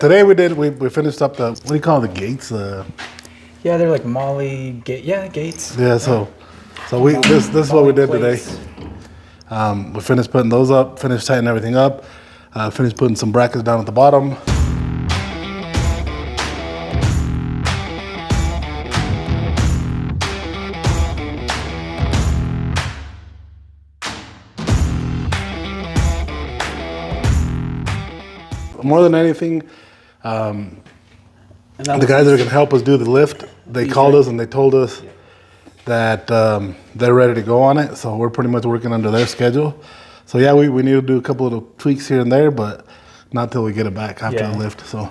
Today we finished up the, what do you call the gates? Yeah, they're like Molly gate. Yeah, gates. Yeah, so this is what we did today. We finished putting those up, finished tightening everything up, finished putting some brackets down at the bottom. More than anything, the guys that are gonna help us do the lift, they called us and they told us that they're ready to go on it. So we're pretty much working under their schedule. So yeah, we need to do a couple of little tweaks here and there, but not till we get it back after the lift. So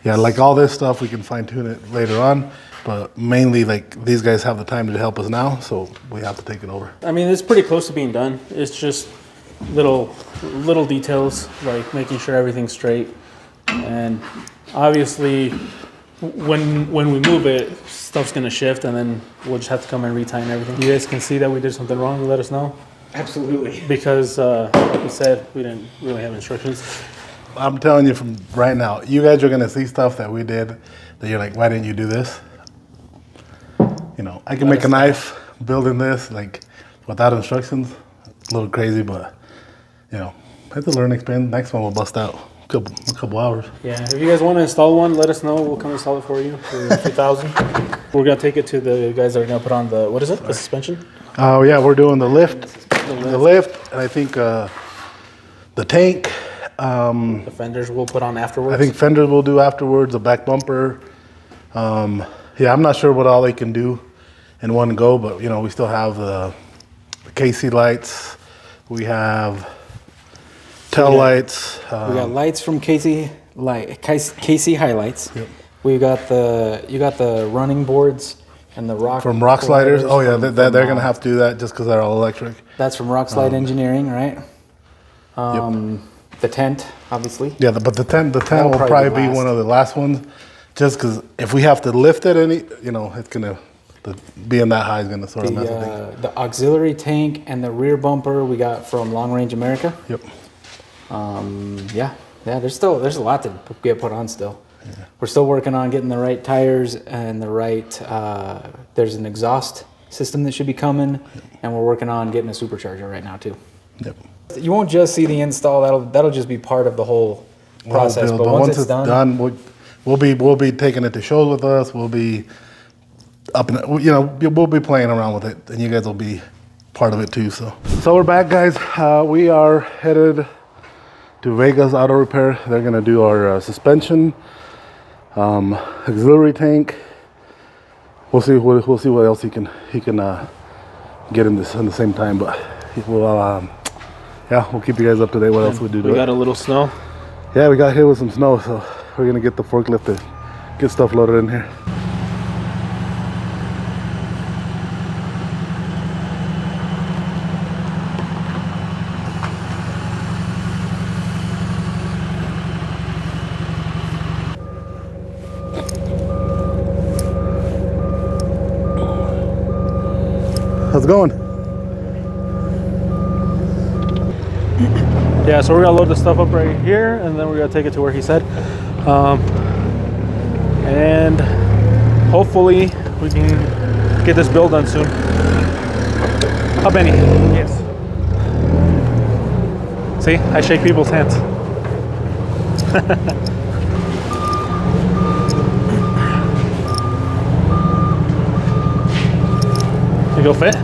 yeah, like all this stuff, we can fine tune it later on. But mainly, like, these guys have the time to help us now, so we have to take it over. I mean, it's pretty close to being done. It's just little details, like making sure everything's straight. And obviously, when we move it, stuff's gonna shift, and then we'll just have to come and retighten everything. You guys can see that we did something wrong and let us know. Absolutely. Because, like we said, we didn't really have instructions. I'm telling you from right now, you guys are gonna see stuff that we did that you're like, why didn't you do this? You know, I can make a knife building this like without instructions. It's a little crazy, but you know, it's a learning experience. Next one will bust out a couple hours. Yeah, if you guys want to install one, let us know. We'll come install it for you for $2,000. We're gonna take it to the guys that are gonna put on the, what is it? The suspension? Oh yeah, we're doing the lift, and I think the tank. The fenders we'll put on afterwards. I think fenders we'll do afterwards. The back bumper. Yeah, I'm not sure what all they can do in one go, but you know, we still have the KC lights. We have tail lights. We got lights from KC Highlights. Yep. We got the running boards and the rock From Rock Sliders. Oh yeah, they're gonna have to do that just because they're all electric. That's from Rock Slide Engineering, right? The tent, obviously. Yeah, but the tent will probably be one of the last ones, just because if we have to lift it it's gonna being that high is gonna sort of mess with things. The auxiliary tank and the rear bumper we got from Long Range America. Yep. Yeah. There's a lot to get put on still. Yeah. We're still working on getting the right tires and the right. There's an exhaust system that should be coming, and we're working on getting a supercharger right now too. Yep. You won't just see the install. That'll just be part of the whole process. But once it's done, we'll be taking it to shows with us. We'll be we'll be playing around with it, and you guys will be part of it too. So we're back, guys. We are headed to Vegas Auto Repair. They're gonna do our suspension, auxiliary tank. We'll see what else he can get in this in the same time, but we'll keep you guys up to date. What else we do? We got a little snow. Yeah, we got hit with some snow, so we're gonna get the forklift to get stuff loaded in here. How's it going? Yeah, so we're gonna load the stuff up right here, and then we're gonna take it to where he said, and hopefully we can get this build done soon. How many? Yes. See, I shake people's hands. You go fit?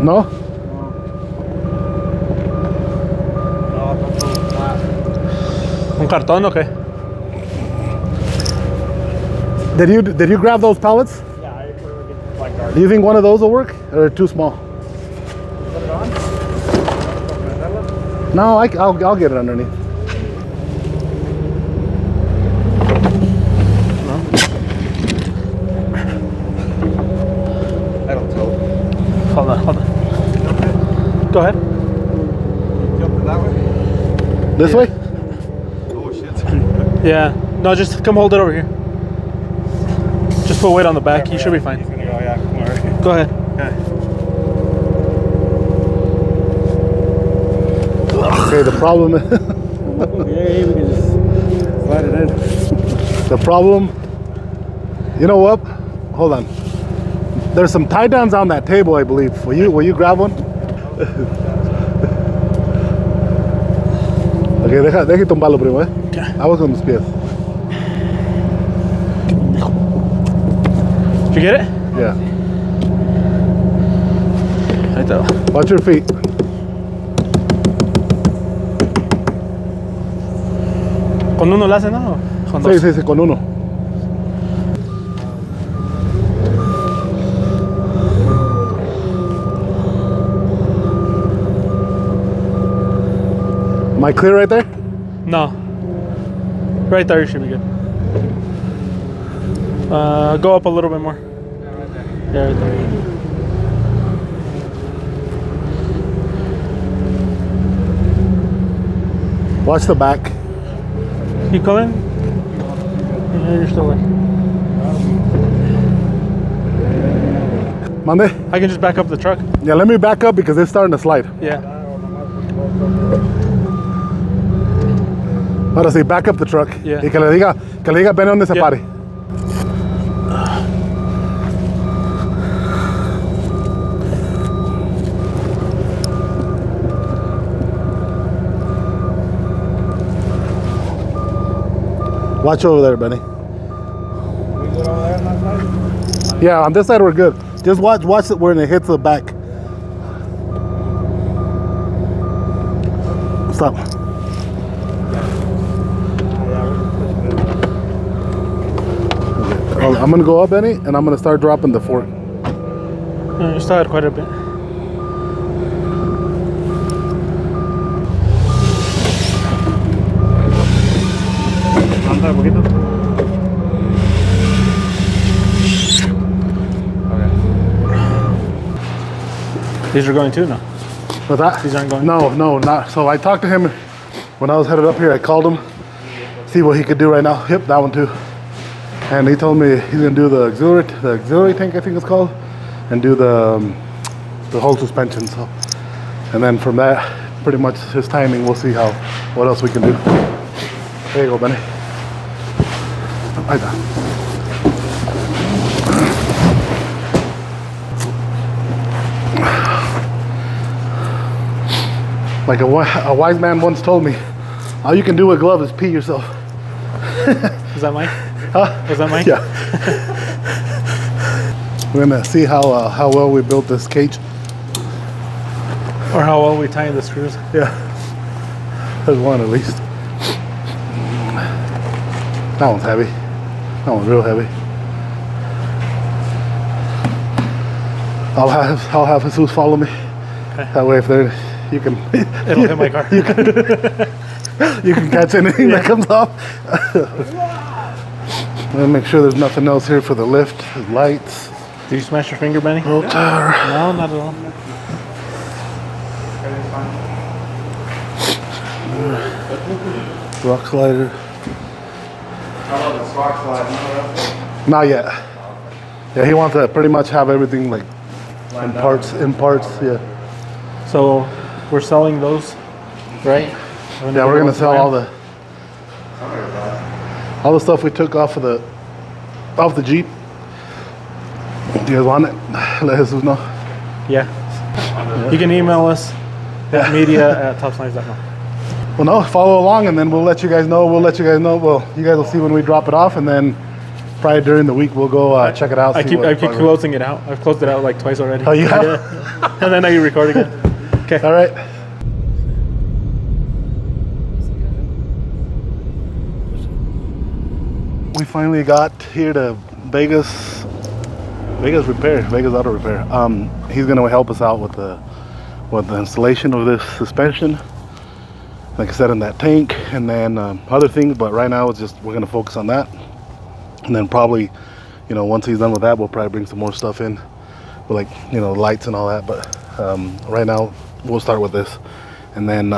No? ¿Un cartón o qué? Did you grab those pallets? Yeah, I get the black card. Do you think one of those will work, or they're too small? Put it on? No, I'll get it underneath. I don't know. Hold on. Go ahead. Jump that way? This way? Oh shit. Yeah. No, just come hold it over here. Just put weight on the back. You should be fine. Go ahead. Okay, the problem is Yeah, we can just slide it in. the problem. You know what? Hold on. There's some tie downs on that table, I believe. Will you grab one? Okay, deja tumbarlo primo, eh. Aguas con los pies. Did you get it? Yeah. Ahí está. Watch your feet. ¿Con uno lo hace, no? ¿O con dos? Sí, con uno. Am I clear right there? No. Right there, you should be good. Go up a little bit more. Yeah, right there. Watch the back. Keep coming. Yeah, you're still there. Mande? I can just back up the truck. Yeah, let me back up because it's starting to slide. Yeah. Ahora sí, back up the truck. Yeah. Y que le diga, ven donde se Yeah. pare. Watch over there, Benny. We good over there on that side? Yeah, on this side we're good. Just watch it when it hits the back. Stop. Okay, I'm gonna go up, Benny, and I'm gonna start dropping the fork. You still had quite a bit. Avanza un poquito. These are going too, no? What's that? These aren't going? No, not. So I talked to him when I was headed up here. I called him, see what he could do right now. Yep, that one too. And he told me he's gonna do the auxiliary tank, I think it's called, and do the whole suspension. So, and then from that, pretty much his timing. We'll see what else we can do. There you go, Benny. Right there. Like a wise man once told me, all you can do with glove is pee yourself. Is that mine? Huh? Was that mine? Yeah. We're gonna see how well we built this cage. Or how well we tie in the screws. Yeah. There's one at least. That one's heavy. That one's real heavy. I'll have Jesus follow me. Okay. That way, if there, you can. It'll hit my car. You can catch anything that comes off. Let me make sure there's nothing else here for the lift. There's lights. Did you smash your finger, Benny? Rotor. No, not at all. Rock slider. How about the spark slide? Not yet. Yeah, he wants to pretty much have everything like in parts. Yeah. So we're selling those, right? Yeah, we're gonna sell all the stuff we took off the Jeep. Do you guys want it? Let Jesus know. Yeah. You can email us at media@topsnides.com. Well, no, follow along, and then we'll let you guys know. Well, you guys will see when we drop it off, and then probably during the week we'll go check it out. I keep closing it out. I've closed it out like twice already. Oh, you have? Yeah. And then I record again. Okay. All right. We finally got here to Vegas Auto Repair. He's gonna help us out with the installation of this suspension. Like I said, in that tank, and then other things. But right now, it's just we're gonna focus on that, and then probably, once he's done with that, we'll probably bring some more stuff in, with like lights and all that. But right now, we'll start with this, and then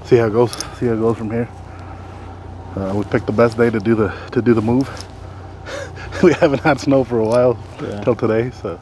see how it goes. See how it goes from here. We picked the best day to do the move. We haven't had snow for a while till today, so.